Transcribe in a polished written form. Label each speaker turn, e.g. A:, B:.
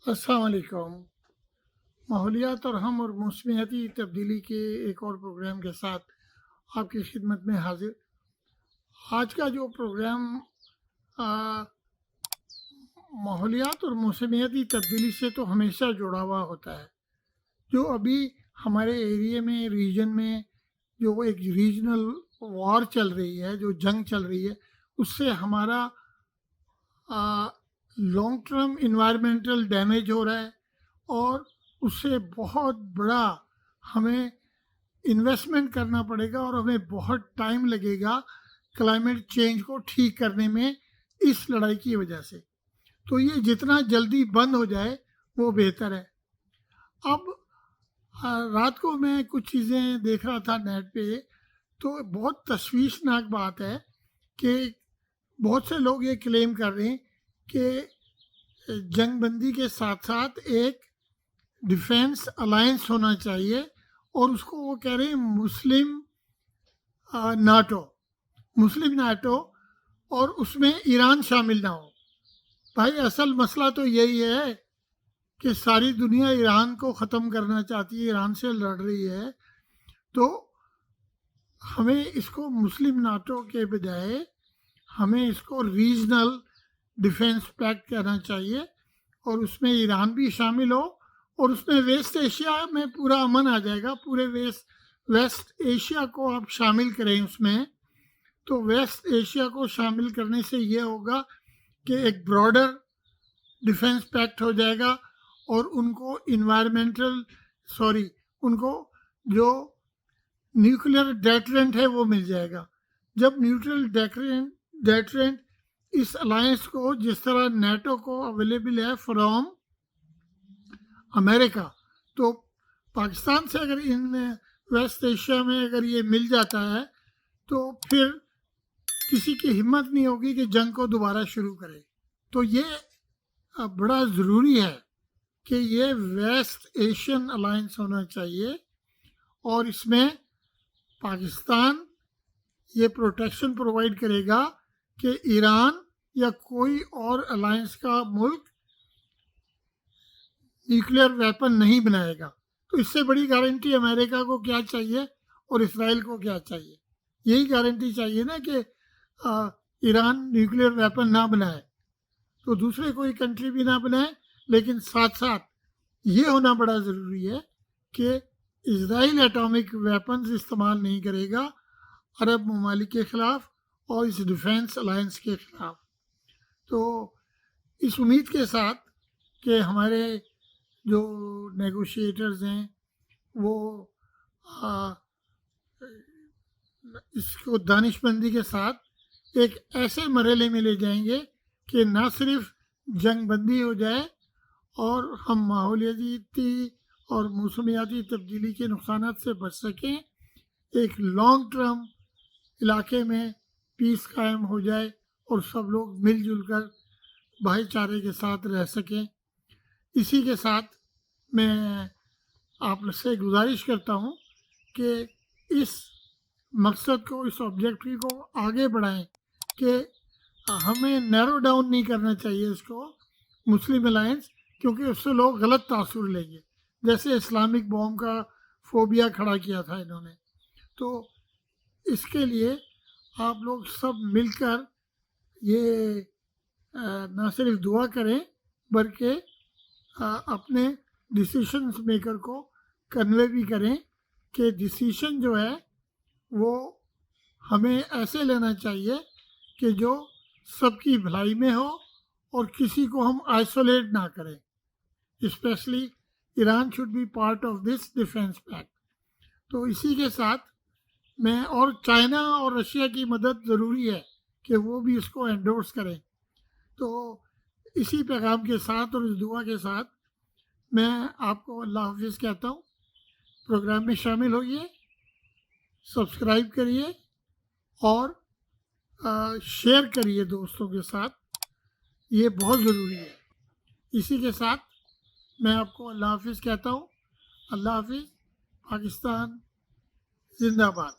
A: السلام علیکم۔ ماحولیات اور ہم اور موسمیاتی تبدیلی کے ایک اور پروگرام کے ساتھ آپ کی خدمت میں حاضر۔ آج کا جو پروگرام آ، ماحولیات اور موسمیاتی تبدیلی سے تو ہمیشہ جڑا ہوا ہوتا ہے۔ جو ابھی ہمارے ایریے میں ریجن میں جو وہ ایک ریجنل وار چل رہی ہے، جو جنگ چل رہی ہے، اس سے ہمارا لانگ ٹرم انوائرمنٹل ڈیمیج ہو رہا ہے، اور اس سے بہت بڑا ہمیں انویسٹمنٹ کرنا پڑے گا، اور ہمیں بہت ٹائم لگے گا کلائمیٹ چینج کو ٹھیک کرنے میں اس لڑائی کی وجہ سے۔ تو یہ جتنا جلدی بند ہو جائے وہ بہتر ہے۔ اب رات کو میں کچھ چیزیں دیکھ رہا تھا نیٹ پہ، تو بہت تشویشناک بات ہے کہ بہت سے لوگ یہ کلیم کر رہے ہیں کہ جنگ بندی کے ساتھ ساتھ ایک ڈیفینس الائنس ہونا چاہیے، اور اس کو وہ کہہ رہے ہیں مسلم ناٹو، اور اس میں ایران شامل نہ ہو۔ بھائی اصل مسئلہ تو یہی ہے کہ ساری دنیا ایران کو ختم کرنا چاہتی ہے، ایران سے لڑ رہی ہے، تو ہمیں اس کو مسلم ناٹو کے بجائے ہمیں اس کو ریجنل ڈیفینس پیکٹ کہنا چاہیے، اور اس میں ایران بھی شامل ہو، اور اس میں ویسٹ ایشیا میں پورا امن آ جائے گا۔ پورے ویسٹ ایشیا کو آپ شامل کریں اس میں، تو ویسٹ ایشیا کو شامل کرنے سے یہ ہوگا کہ ایک براڈر ڈیفینس پیکٹ ہو جائے گا، اور ان کو ان کو جو نیوکلیر ڈیٹرنٹ ہے وہ مل جائے گا۔ جب نیوٹرل ڈیٹرنٹ اس الائنس کو، جس طرح نیٹو کو اویلیبل ہے فرام امریکہ، تو پاکستان سے اگر ان ویسٹ ایشیا میں اگر یہ مل جاتا ہے، تو پھر کسی کی ہمت نہیں ہوگی کہ جنگ کو دوبارہ شروع کرے۔ تو یہ بڑا ضروری ہے کہ یہ ویسٹ ایشین الائنس ہونا چاہیے، اور اس میں پاکستان یہ پروٹیکشن پرووائڈ کرے گا کہ ایران یا کوئی اور الائنس کا ملک نیوکلیر ویپن نہیں بنائے گا۔ تو اس سے بڑی گارنٹی امریکہ کو کیا چاہیے اور اسرائیل کو کیا چاہیے؟ یہی گارنٹی چاہیے نا کہ ایران نیوکلیر ویپن نہ بنائے، تو دوسرے کوئی کنٹری بھی نہ بنائے، لیکن ساتھ ساتھ یہ ہونا بڑا ضروری ہے کہ اسرائیل ایٹامک ویپنز استعمال نہیں کرے گا عرب ممالک کے خلاف اور اس ڈیفینس الائنس کے خلاف۔ تو اس امید کے ساتھ کہ ہمارے جو نیگوشیٹرز ہیں وہ اس کو دانش مندی کے ساتھ ایک ایسے مرحلے میں لے جائیں گے کہ نہ صرف جنگ بندی ہو جائے اور ہم ماحولیاتی اور موسمیاتی تبدیلی کے نقصانات سے بچ سکیں، ایک لانگ ٹرم علاقے میں پیس قائم ہو جائے اور سب لوگ مل جل کر بھائی چارے کے ساتھ رہ سکیں۔ اسی کے ساتھ میں آپ سے گزارش کرتا ہوں کہ اس مقصد کو، اس آبجیکٹیو کو آگے بڑھائیں، کہ ہمیں نیرو ڈاؤن نہیں کرنا چاہیے اس کو مسلم الائنس، کیونکہ اس سے لوگ غلط تاثر لیں گے، جیسے اسلامک بوم کا فوبیا کھڑا کیا تھا انہوں نے۔ تو اس کے لیے آپ لوگ سب مل کر یہ نہ صرف دعا کریں بلکہ اپنے ڈیسیشنز میکر کو کنوے بھی کریں کہ ڈیسیشن جو ہے وہ ہمیں ایسے لینا چاہیے کہ جو سب کی بھلائی میں ہو اور کسی کو ہم آئسولیٹ نہ کریں۔ Especially Iran should be part of this defence pact. تو اسی کے ساتھ میں، اور چائنا اور رشیا کی مدد ضروری ہے کہ وہ بھی اس کو انڈورس کریں۔ تو اسی پیغام کے ساتھ اور اس دعا کے ساتھ میں آپ کو اللہ حافظ کہتا ہوں۔ پروگرام میں شامل ہوئیے، سبسکرائب کریے اور شیئر کریے دوستوں کے ساتھ، یہ بہت ضروری ہے۔ اسی کے ساتھ میں آپ کو اللہ حافظ کہتا ہوں۔ اللہ حافظ۔ پاکستان زندہ باد۔